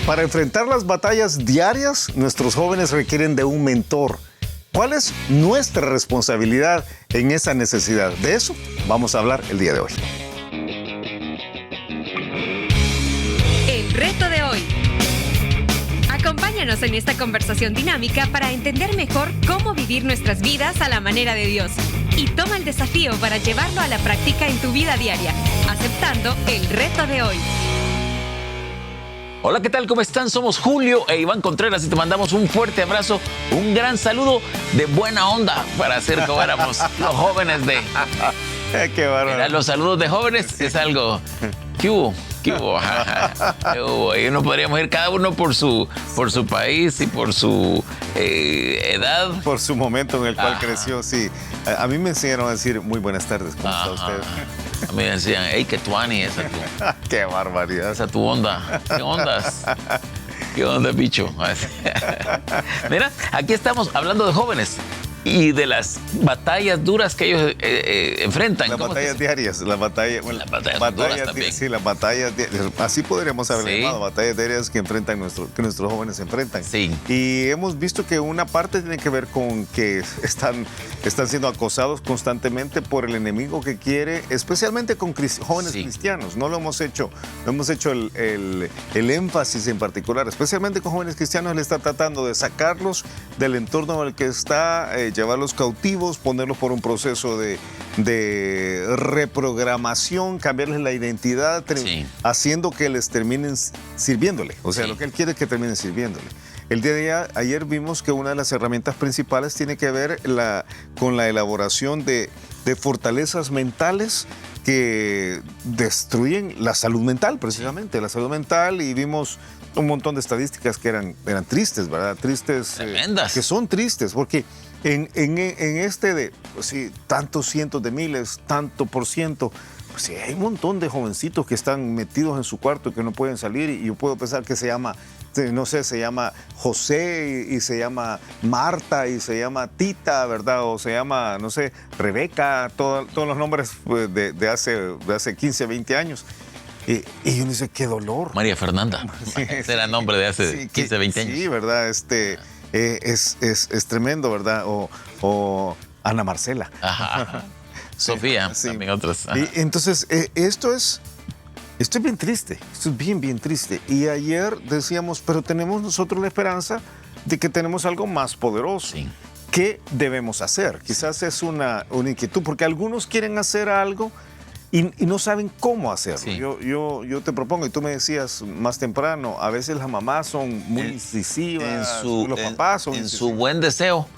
Para enfrentar las batallas diarias, nuestros jóvenes requieren de un mentor. ¿Cuál es nuestra responsabilidad en esa necesidad? De eso vamos a hablar el día de hoy. El reto de hoy. Acompáñanos en esta conversación dinámica para entender mejor cómo vivir nuestras vidas a la manera de Dios. Y toma el desafío para llevarlo a la práctica en tu vida diaria, aceptando el reto de hoy. Hola, ¿qué tal? ¿Cómo están? Somos Julio e Iván Contreras y te mandamos un fuerte abrazo, un gran saludo de buena onda para hacer como éramos los jóvenes de... ¡Qué bárbaro! Mira, los saludos de jóvenes es algo... ¿Qué hubo? ¿Qué hubo? ¿Qué hubo? Y no podríamos ir cada uno por su país y por su edad. Por su momento en el cual creció, sí. A mí me enseñaron a decir muy buenas tardes. ¿Cómo está usted? A mí me decían, hey, que tuani esa tu... ¡Qué barbaridad! Esa tu onda. ¿Qué ondas? ¿Qué onda, bicho? Mira, aquí estamos hablando de jóvenes y de las batallas duras que ellos enfrentan. Las batallas diarias, las batallas... Bueno, las batallas duras también. Sí, las batallas diarias. Así podríamos haberle Sí. llamado, batallas diarias que enfrentan que nuestros jóvenes enfrentan. Sí. Y hemos visto que una parte tiene que ver con que están siendo acosados constantemente por el enemigo que quiere, especialmente con jóvenes Sí. cristianos. No hemos hecho el énfasis en particular, especialmente con jóvenes cristianos. Él está tratando de sacarlos del entorno en el que está, llevarlos cautivos, ponerlos por un proceso de reprogramación, cambiarles la identidad, Sí. haciendo que les terminen sirviéndole. O sea, Sí. lo que él quiere es que terminen sirviéndole. El día de ayer vimos que una de las herramientas principales tiene que ver con la elaboración de fortalezas mentales que destruyen la salud mental, precisamente, la salud mental, y vimos un montón de estadísticas que eran tristes, ¿verdad? Tristes. Tremendas. Que son tristes, porque en este de, pues sí, tantos cientos de miles, tanto por ciento, pues sí, hay un montón de jovencitos que están metidos en su cuarto y que no pueden salir, y yo puedo pensar que se llama José y se llama Marta y se llama Tita, ¿verdad? O se llama, no sé, Rebeca, todos los nombres pues, de hace 15, 20 años. Y uno dice, qué dolor. María Fernanda. Sí. Ese era el nombre de hace Sí, 15, 20 años. Sí, ¿verdad? Es tremendo, ¿verdad? O Ana Marcela. Ajá. Sofía, Sí. también otras. Ajá. Y entonces, esto es bien triste, esto es bien, bien triste. Y ayer decíamos, pero tenemos nosotros la esperanza de que tenemos algo más poderoso. Sí. ¿Qué debemos hacer? Quizás es una inquietud, porque algunos quieren hacer algo y no saben cómo hacerlo. Sí. Yo te propongo, y tú me decías más temprano, a veces las mamás son muy incisivas, los papás son en incisivos. su buen deseo,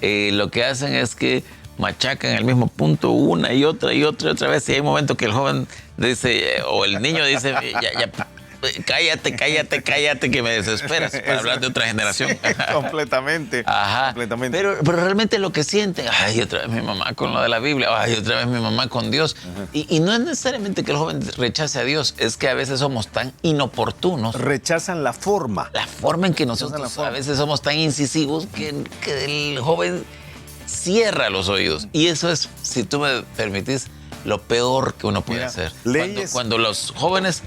lo que hacen es que machacan el mismo punto una y otra vez. Y hay momentos que el joven dice, o el niño dice, ya, cállate, que me desesperas, para hablar de otra generación. Completamente. Ajá. Completamente. Pero realmente lo que sienten, ay, otra vez mi mamá con lo de la Biblia, ay, otra vez mi mamá con Dios. Y no es necesariamente que el joven rechace a Dios, es que a veces somos tan inoportunos. Rechazan la forma. La forma en que nosotros a veces somos tan incisivos que el joven cierra los oídos. Y eso es, si tú me permitís, lo peor que uno puede hacer. Cuando los jóvenes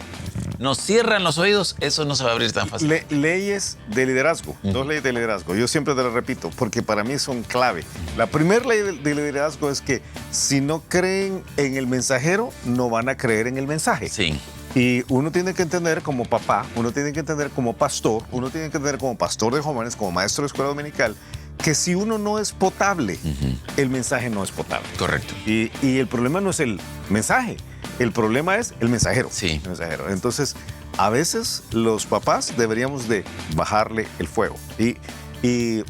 nos cierran los oídos, eso no se va a abrir tan fácil. Leyes de liderazgo, dos leyes de liderazgo. Yo siempre te las repito, porque para mí son clave. La primera ley de liderazgo es que si no creen en el mensajero, no van a creer en el mensaje. Sí. Y uno tiene que entender como papá, uno tiene que entender como pastor, uno tiene que entender como pastor de jóvenes, como maestro de escuela dominical, que si uno no es potable, el mensaje no es potable. Correcto. Y el problema no es el mensaje, el problema es el mensajero. Sí. El mensajero. Entonces, a veces los papás deberíamos de bajarle el fuego. Y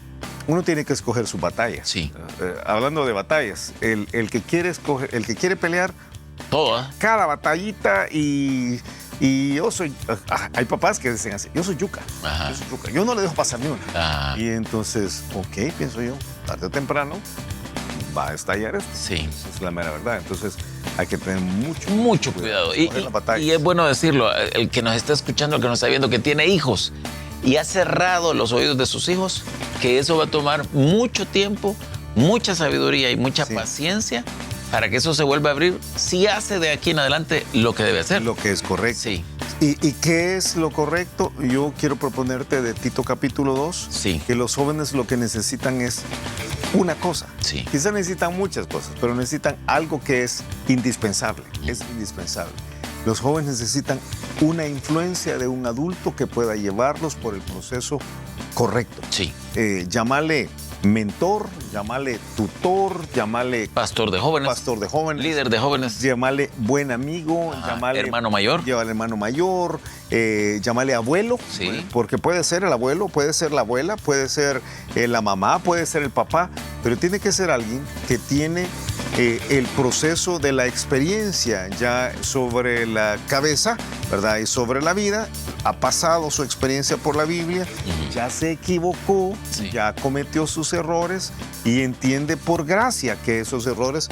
uno tiene que escoger su batalla. Sí. Hablando de batallas, el que quiere pelear, Todo, ¿eh? cada batallita y yo soy... Hay papás que dicen así, yo soy yuca. Ajá. Yo soy yuca. Yo no le dejo pasar ni una. Ah. Y entonces, ok, pienso yo, tarde o temprano va a estallar esto. Sí. Esa es la mera verdad. Entonces, hay que tener mucho cuidado. Escoger las batallas. Y es bueno decirlo, el que nos está escuchando, el que nos está viendo, que tiene hijos y ha cerrado los oídos de sus hijos, que eso va a tomar mucho tiempo, mucha sabiduría y mucha paciencia para que eso se vuelva a abrir, si hace de aquí en adelante lo que debe hacer. Lo que es correcto. Sí. ¿Y qué es lo correcto? Yo quiero proponerte de Tito capítulo 2, sí, que los jóvenes lo que necesitan es una cosa. Sí. Quizás necesitan muchas cosas, pero necesitan algo que es indispensable. Es indispensable. Los jóvenes necesitan una influencia de un adulto que pueda llevarlos por el proceso correcto. Sí. Llámale mentor, llámale tutor, llámale pastor de jóvenes, líder de jóvenes, llámale buen amigo, llámale hermano mayor, llámale abuelo, sí, porque puede ser el abuelo, puede ser la abuela, puede ser la mamá, puede ser el papá, pero tiene que ser alguien que tiene el proceso de la experiencia ya sobre la cabeza, ¿verdad? Y sobre la vida, ha pasado su experiencia por la Biblia, ya se equivocó, sí, ya cometió sus errores y entiende por gracia que esos errores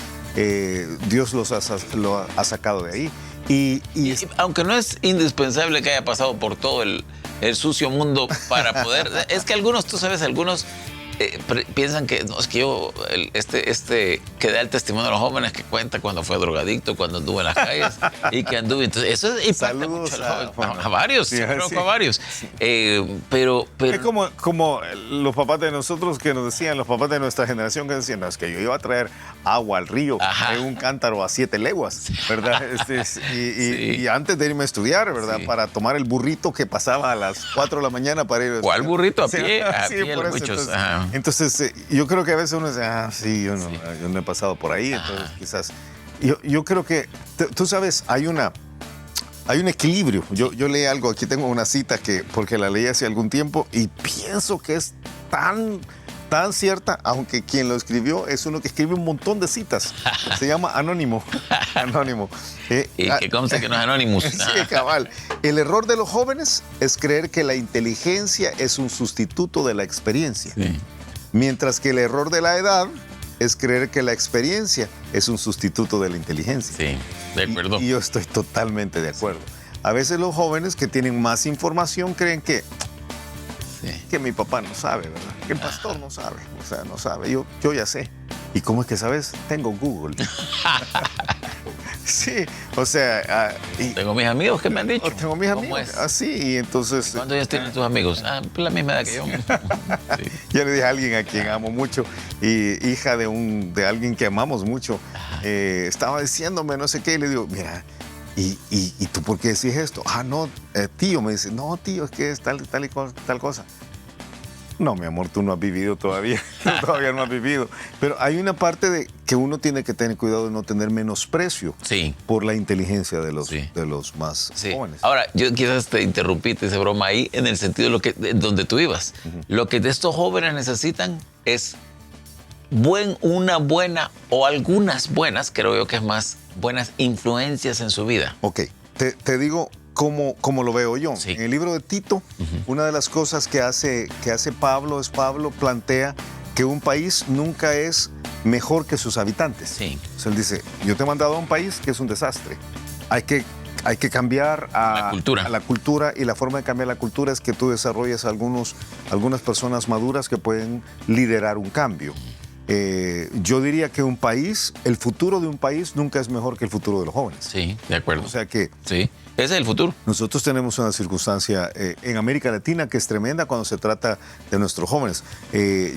Dios lo ha sacado de ahí. Y aunque no es indispensable que haya pasado por todo el sucio mundo para poder... Es que algunos, tú sabes, algunos... piensan que no, es que yo, que da el testimonio a los jóvenes, que cuenta cuando fue drogadicto, cuando anduvo en las calles y que anduvo. Entonces, eso impacta mucho a los jóvenes. A varios, sí, creo que a varios. Sí. Pero es como los papás de nosotros que nos decían, los papás de nuestra generación que decían, no, es que yo iba a traer agua al río en un cántaro a 7 leguas, ¿verdad? Y antes de irme a estudiar, ¿verdad? Sí. Para tomar el burrito que pasaba a las 4 de la mañana para ir a estudiar. ¿Cuál burrito? A pie, sí, a pie por eso, muchos. Entonces, yo creo que a veces uno dice, yo no he pasado por ahí, entonces quizás... Yo creo que, tú sabes, hay un equilibrio. Yo leí algo, aquí tengo una cita porque la leí hace algún tiempo y pienso que es tan cierta, aunque quien lo escribió es uno que escribe un montón de citas. Se llama Anónimo. Anónimo. Y que conste que no es Anonymous. Sí, cabal. El error de los jóvenes es creer que la inteligencia es un sustituto de la experiencia. Sí. Mientras que el error de la edad es creer que la experiencia es un sustituto de la inteligencia. Sí, de acuerdo. Y yo estoy totalmente de acuerdo. A veces los jóvenes que tienen más información creen que mi papá no sabe, ¿verdad? Que el pastor no sabe, o sea, no sabe. Yo ya sé. ¿Y cómo es que sabes? Tengo Google. Sí, o sea... tengo mis amigos que me han dicho. Tengo mis amigos, así, y entonces... ¿Cuántos años tienen tus amigos? La misma edad que yo. Sí. Yo le dije a alguien a quien amo mucho, y hija de alguien que amamos mucho, estaba diciéndome no sé qué, y le digo, mira... ¿Y tú por qué decís esto? No, tío, me dice, no, tío, es que es tal cosa. No, mi amor, tú no has vivido todavía, todavía no has vivido. Pero hay una parte de que uno tiene que tener cuidado de no tener menosprecio por la inteligencia de los más jóvenes. Ahora, yo quizás te interrumpí, te hice broma ahí, en el sentido de donde tú ibas. Lo que de estos jóvenes necesitan es una buena o algunas buenas, creo yo que es más, buenas influencias en su vida. Ok, te digo cómo lo veo yo. Sí. En el libro de Tito, una de las cosas que hace Pablo plantea que un país nunca es mejor que sus habitantes. Sí. O sea, él dice, yo te he mandado a un país que es un desastre. Hay que cambiar a la cultura, y la forma de cambiar la cultura es que tú desarrolles algunas personas maduras que pueden liderar un cambio. Yo diría que el futuro de un país nunca es mejor que el futuro de los jóvenes. Sí, de acuerdo. O sea que... Sí, ese es el futuro. Nosotros tenemos una circunstancia en América Latina que es tremenda cuando se trata de nuestros jóvenes.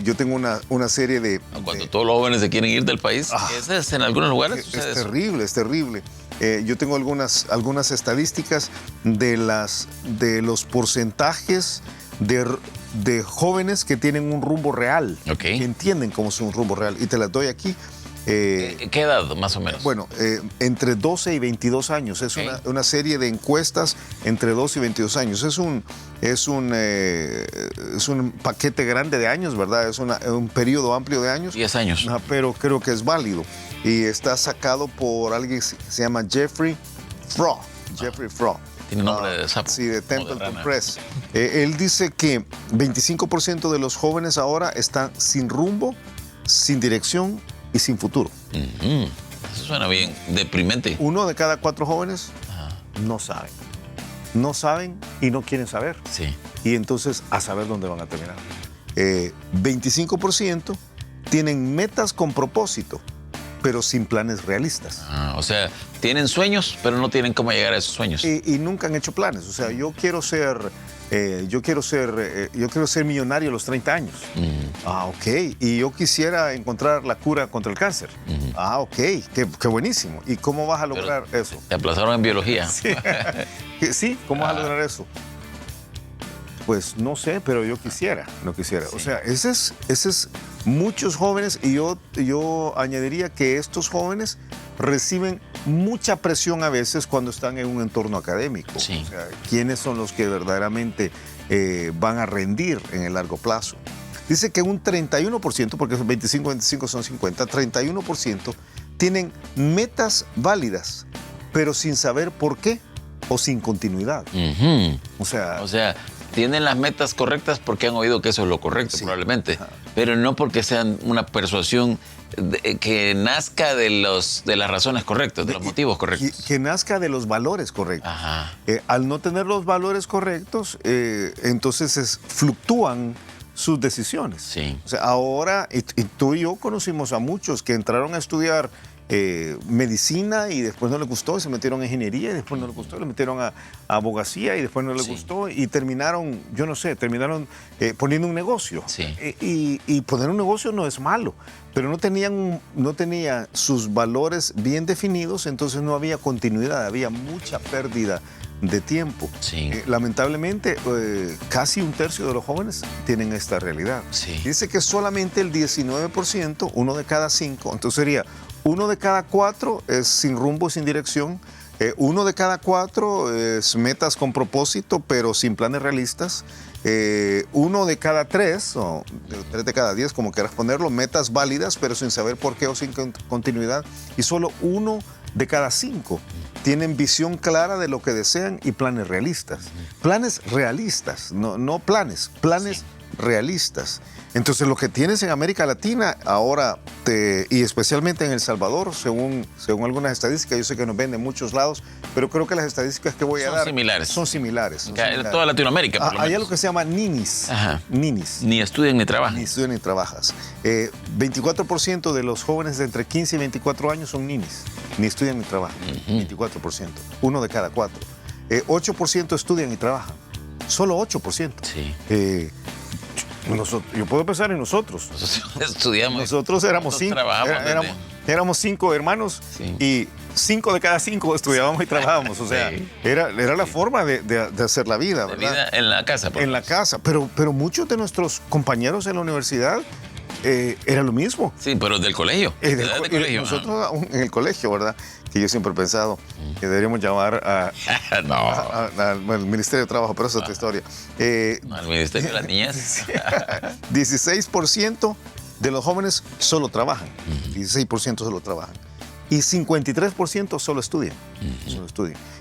Yo tengo una serie de... Cuando todos los jóvenes se quieren ir del país, ¿ese es en algunos lugares? Es terrible, es terrible. Yo tengo algunas estadísticas de los porcentajes de jóvenes que tienen un rumbo real, que entienden cómo es un rumbo real. Y te las doy aquí. ¿Qué edad, más o menos? Bueno, entre 12 y 22 años. Es una serie de encuestas entre 12 y 22 años. Es un paquete grande de años, ¿verdad? Es un periodo amplio de años. 10 años. Pero creo que es válido. Y está sacado por alguien que se llama Jeffrey Froh. Jeffrey Froh. Tiene nombre de sapo. Sí, de Templeton Press. Él dice que 25% de los jóvenes ahora están sin rumbo, sin dirección y sin futuro. Eso suena bien deprimente. 1 de cada 4 jóvenes no saben. No saben y no quieren saber. Sí. Y entonces a saber dónde van a terminar. 25% tienen metas con propósito, pero sin planes realistas. O sea, tienen sueños, pero no tienen cómo llegar a esos sueños. Y nunca han hecho planes. O sea, yo quiero ser millonario a los 30 años. Ok. Y yo quisiera encontrar la cura contra el cáncer. Ok. Qué buenísimo. ¿Y cómo vas a lograr eso? Te aplazaron en biología. Sí, ¿cómo vas a lograr eso? Pues no sé, pero yo quisiera. Sí. O sea, ese es muchos jóvenes, y yo añadiría que estos jóvenes reciben mucha presión a veces cuando están en un entorno académico. Sí. O sea, ¿quiénes son los que verdaderamente van a rendir en el largo plazo? Dice que un 31%, porque 25 son 50, 31% tienen metas válidas, pero sin saber por qué o sin continuidad. O sea, tienen las metas correctas porque han oído que eso es lo correcto, probablemente, pero no porque sean una persuasión que nazca de las razones correctas, de los motivos correctos. Que nazca de los valores correctos. Al no tener los valores correctos, entonces fluctúan sus decisiones. Sí. O sea, ahora, y tú y yo conocimos a muchos que entraron a estudiar medicina y después no les gustó y se metieron en ingeniería y después no les gustó, le metieron a abogacía y después no les gustó y terminaron poniendo un negocio. Y poner un negocio no es malo, pero no tenían sus valores bien definidos, entonces no había continuidad, había mucha pérdida de tiempo. Lamentablemente, casi un tercio de los jóvenes tienen esta realidad. Dice que solamente el 19%, 1 de cada 5, entonces sería 1 de cada 4 es sin rumbo, sin dirección. 1 de cada 4 es metas con propósito, pero sin planes realistas. 1 de cada 3, o 3 de cada 10, como quieras ponerlo, metas válidas, pero sin saber por qué o sin continuidad. Y solo 1 de cada 5 tienen visión clara de lo que desean y planes realistas. Planes realistas, no planes realistas. Entonces, lo que tienes en América Latina ahora, y especialmente en El Salvador, según algunas estadísticas, yo sé que nos ven de muchos lados, pero creo que las estadísticas que voy a dar son similares. Toda Latinoamérica, por lo menos. Hay algo que se llama ninis. Ninis. Ni estudian ni trabajan. Ni estudian ni trabajas. 24% de los jóvenes de entre 15 y 24 años son ninis. Ni estudian ni trabajan. 24%. 1 de cada 4. 8% estudian y trabajan. Solo 8%. Yo puedo pensar en nosotros. Nosotros estudiamos. Nosotros éramos 5. Éramos 5 hermanos y 5 de cada 5 estudiábamos y trabajábamos. O sea, era la forma de hacer la vida, ¿verdad? Vida en la casa. En la casa. Pero muchos de nuestros compañeros en la universidad era lo mismo. Sí, pero del colegio. Nosotros en el colegio, ¿verdad? Que yo siempre he pensado que deberíamos llamar al Ministerio de Trabajo, pero eso es otra historia. Al Ministerio de las Niñas. 16% de los jóvenes solo trabajan. 16% solo trabajan. Y 53% solo estudian.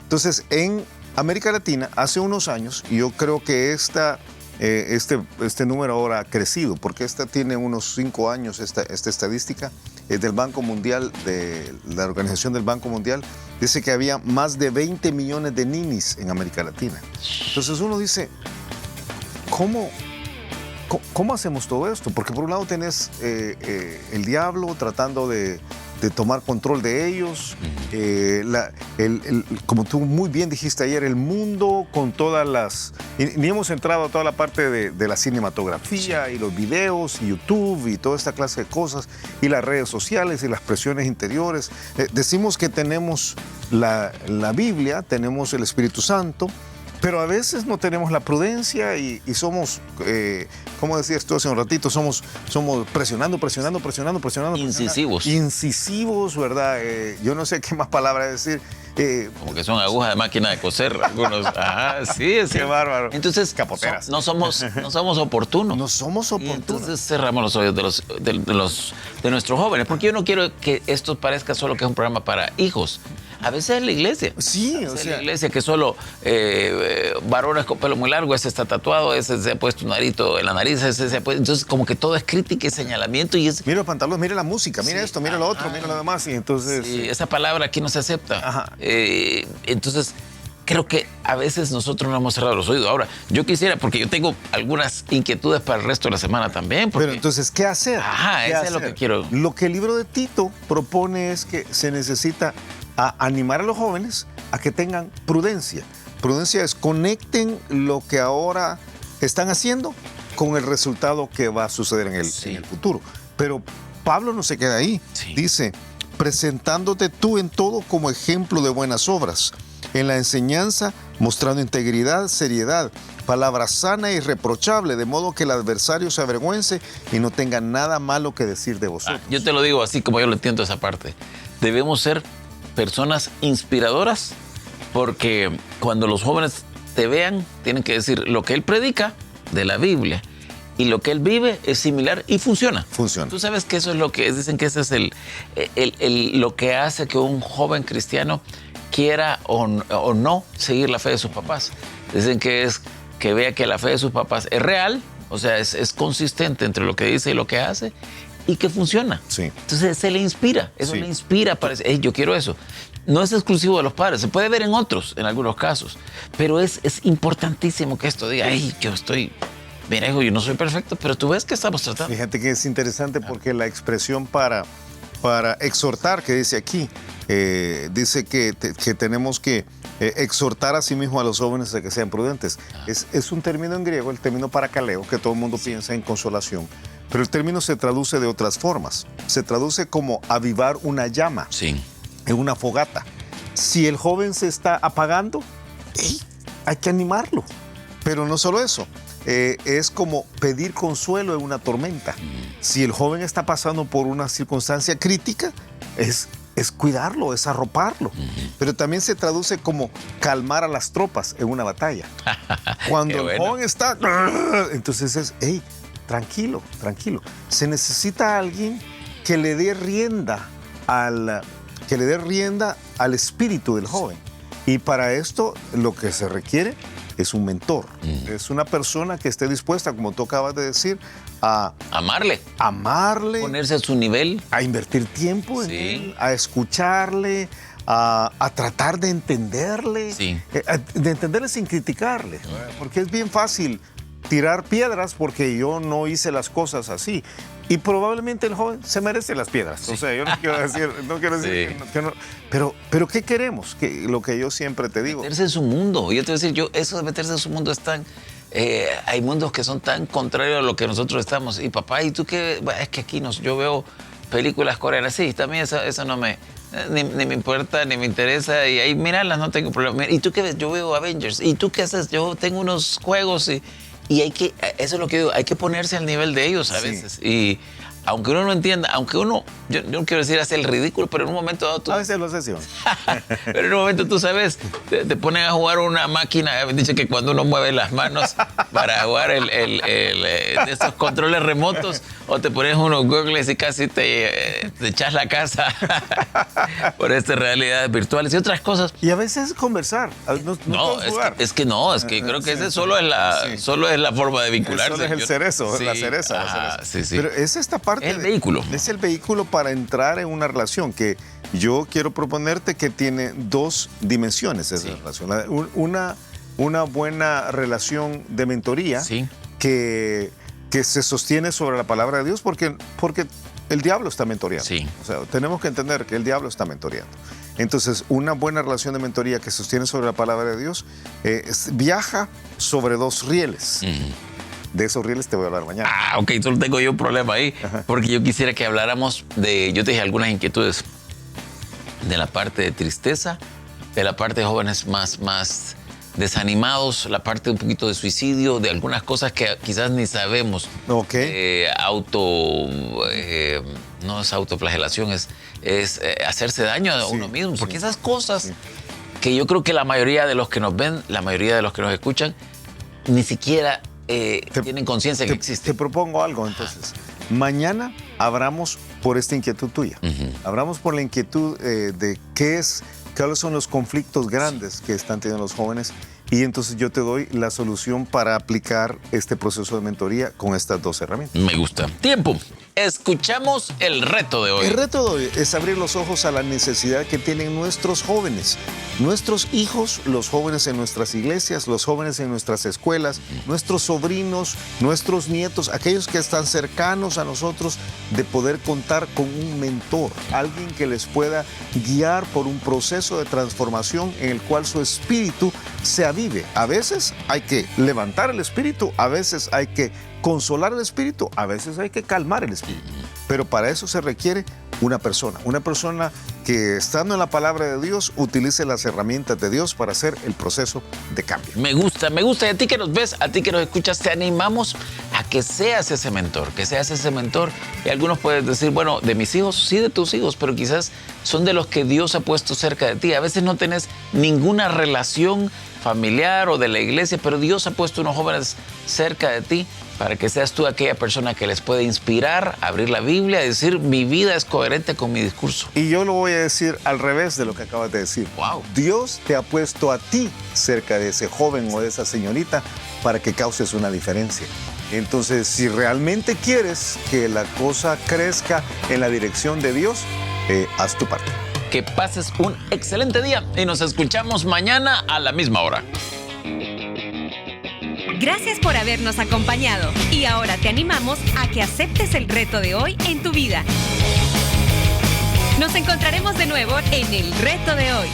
Entonces, en América Latina, hace unos años, y yo creo que este número ahora ha crecido, porque esta tiene unos 5 años, esta estadística del Banco Mundial, de la Organización del Banco Mundial, dice que había más de 20 millones de ninis en América Latina. Entonces uno dice, ¿cómo hacemos todo esto? Porque por un lado tenés el diablo tratando de tomar control de ellos, como tú muy bien dijiste ayer, el mundo con todas las... Ni hemos entrado a toda la parte de la cinematografía y los videos y YouTube y toda esta clase de cosas y las redes sociales y las presiones interiores. Decimos que tenemos la Biblia, tenemos el Espíritu Santo, pero a veces no tenemos la prudencia y somos, como decías tú hace un ratito, somos presionando. Incisivos, ¿verdad? Yo no sé qué más palabra decir. Como que son agujas de máquina de coser algunos. Sí. Qué bárbaro. Entonces, capoteras. No somos oportunos. No somos oportunos. Y entonces cerramos los oídos de nuestros jóvenes, porque yo no quiero que esto parezca solo que es un programa para hijos. A veces es la iglesia. Sí, es la iglesia que solo varones con pelo muy largo, ese está tatuado, ese se ha puesto un arito en la nariz, ese se ha puesto... Entonces, como que todo es crítica y señalamiento. Mira los pantalones, mira la música, mira esto, mira lo otro, mira lo demás. Y entonces... esa palabra aquí no se acepta. Entonces, creo que a veces nosotros no hemos cerrado los oídos. Ahora, yo quisiera, porque yo tengo algunas inquietudes para el resto de la semana también. Pero entonces, ¿qué hacer? Ajá, eso es lo que quiero. Lo que el libro de Tito propone es que se necesita animar a los jóvenes a que tengan prudencia. Prudencia es conecten lo que ahora están haciendo con el resultado que va a suceder en el futuro. Pero Pablo no se queda ahí. Sí. Dice, presentándote tú en todo como ejemplo de buenas obras, en la enseñanza mostrando integridad, seriedad, palabra sana y irreprochable, de modo que el adversario se avergüence y no tenga nada malo que decir de vosotros. Yo te lo digo así como yo lo entiendo esa parte. Debemos ser personas inspiradoras, porque cuando los jóvenes te vean, tienen que decir lo que él predica de la Biblia y lo que él vive es similar y funciona. Funciona. Tú sabes que eso es lo que dicen que ese es lo que hace que un joven cristiano quiera o no seguir la fe de sus papás. Dicen que es que vea que la fe de sus papás es real, o sea, es consistente entre lo que dice y lo que hace, y que funciona. Sí. Entonces se le inspira, eso le inspira para decir, hey, yo quiero eso. No es exclusivo de los padres, se puede ver en otros, en algunos casos, pero es importantísimo que esto diga, hey, mira, hijo, yo no soy perfecto, pero tú ves que estamos tratando. Fíjate que es interesante porque la expresión para exhortar que dice aquí, dice que tenemos que exhortar a sí mismo a los jóvenes a que sean prudentes. Es un término en griego, el término parakaleo, que todo el mundo piensa en consolación. Pero el término se traduce de otras formas. Se traduce como avivar una llama en una fogata. Si el joven se está apagando, hay que animarlo. Pero no solo eso, es como pedir consuelo en una tormenta. Si el joven está pasando por una circunstancia crítica, es cuidarlo, es arroparlo. Pero también se traduce como calmar a las tropas en una batalla. Cuando el joven está, entonces es, tranquilo. Se necesita alguien que le dé rienda al espíritu del joven. Y para esto lo que se requiere es un mentor. Es una persona que esté dispuesta, como tú acabas de decir, a amarle. Ponerse a su nivel. A invertir tiempo en él, a escucharle, a tratar de entenderle. De entenderle sin criticarle. Porque es bien fácil tirar piedras porque yo no hice las cosas así. Y probablemente el joven se merece las piedras. O sea, yo no quiero decir que no. Pero ¿qué queremos? Lo que yo siempre te digo. Meterse en su mundo. Yo te voy a decir, eso de meterse en su mundo es tan... hay mundos que son tan contrarios a lo que nosotros estamos. Y papá, ¿y tú qué? Bueno, es que aquí yo veo películas coreanas. Sí, también eso no me... Ni me importa, ni me interesa. Y ahí mirarlas no tengo problema. ¿Y tú qué ves? Yo veo Avengers. ¿Y tú qué haces? Yo tengo unos juegos y hay que, eso es lo que digo, hay que ponerse al nivel de ellos a veces. Y aunque uno no entienda, yo no quiero decir hacer el ridículo, pero en un momento dado tú... A veces lo hace, pero en un momento tú sabes, te ponen a jugar una máquina, me dice que cuando uno mueve las manos para jugar de esos controles remotos, o te pones unos goggles y casi te echas la casa por estas realidades virtuales y otras cosas. Y a veces conversar. No, es que creo que ese solo es la forma de vincularse. Solo es el cerezo, la cereza. Sí. Pero es esta parte. El vehículo. Es el vehículo para entrar en una relación que yo quiero proponerte que tiene dos dimensiones esa relación. Una buena relación de mentoría que se sostiene sobre la palabra de Dios porque el diablo está mentoreando. O sea, tenemos que entender que el diablo está mentoreando. Entonces, una buena relación de mentoría que sostiene sobre la palabra de Dios viaja sobre dos rieles. De esos rieles te voy a hablar mañana. Ok, solo tengo yo un problema ahí, porque yo quisiera que habláramos yo te dije algunas inquietudes de la parte de tristeza, de la parte de jóvenes más desanimados, la parte un poquito de suicidio, de algunas cosas que quizás ni sabemos. No es autoflagelación, es hacerse daño a uno mismo, porque esas cosas que yo creo que la mayoría de los que nos ven, la mayoría de los que nos escuchan, ni siquiera tienen conciencia que existe. Te propongo algo entonces. Mañana abramos por esta inquietud tuya. Abramos por la inquietud de cuáles son los conflictos grandes que están teniendo los jóvenes, y entonces yo te doy la solución para aplicar este proceso de mentoría con estas dos herramientas. Me gusta. Tiempo. escuchamos el reto de hoy. El reto de hoy es abrir los ojos a la necesidad que tienen nuestros jóvenes, nuestros hijos, los jóvenes en nuestras iglesias, los jóvenes en nuestras escuelas, nuestros sobrinos, nuestros nietos, aquellos que están cercanos a nosotros, de poder contar con un mentor, alguien que les pueda guiar por un proceso de transformación en el cual su espíritu se avive. A veces hay que levantar el espíritu, a veces hay que consolar el espíritu, a veces hay que calmar el espíritu. Pero para eso se requiere una persona que, estando en la palabra de Dios, utilice las herramientas de Dios para hacer el proceso de cambio. Me gusta. Y a ti que nos ves, a ti que nos escuchas, te animamos a que seas ese mentor, Y algunos pueden decir, bueno, de mis hijos, sí, de tus hijos, pero quizás son de los que Dios ha puesto cerca de ti. A veces no tenés ninguna relación familiar o de la iglesia, pero Dios ha puesto unos jóvenes cerca de ti para que seas tú aquella persona que les puede inspirar, abrir la Biblia y decir, mi vida es coherente con mi discurso. Y yo lo voy a decir al revés de lo que acabas de decir. Wow. Dios te ha puesto a ti cerca de ese joven o de esa señorita para que causes una diferencia. Entonces, si realmente quieres que la cosa crezca en la dirección de Dios, haz tu parte. Que pases un excelente día y nos escuchamos mañana a la misma hora. Gracias por habernos acompañado y ahora te animamos a que aceptes el reto de hoy en tu vida. Nos encontraremos de nuevo en el reto de hoy.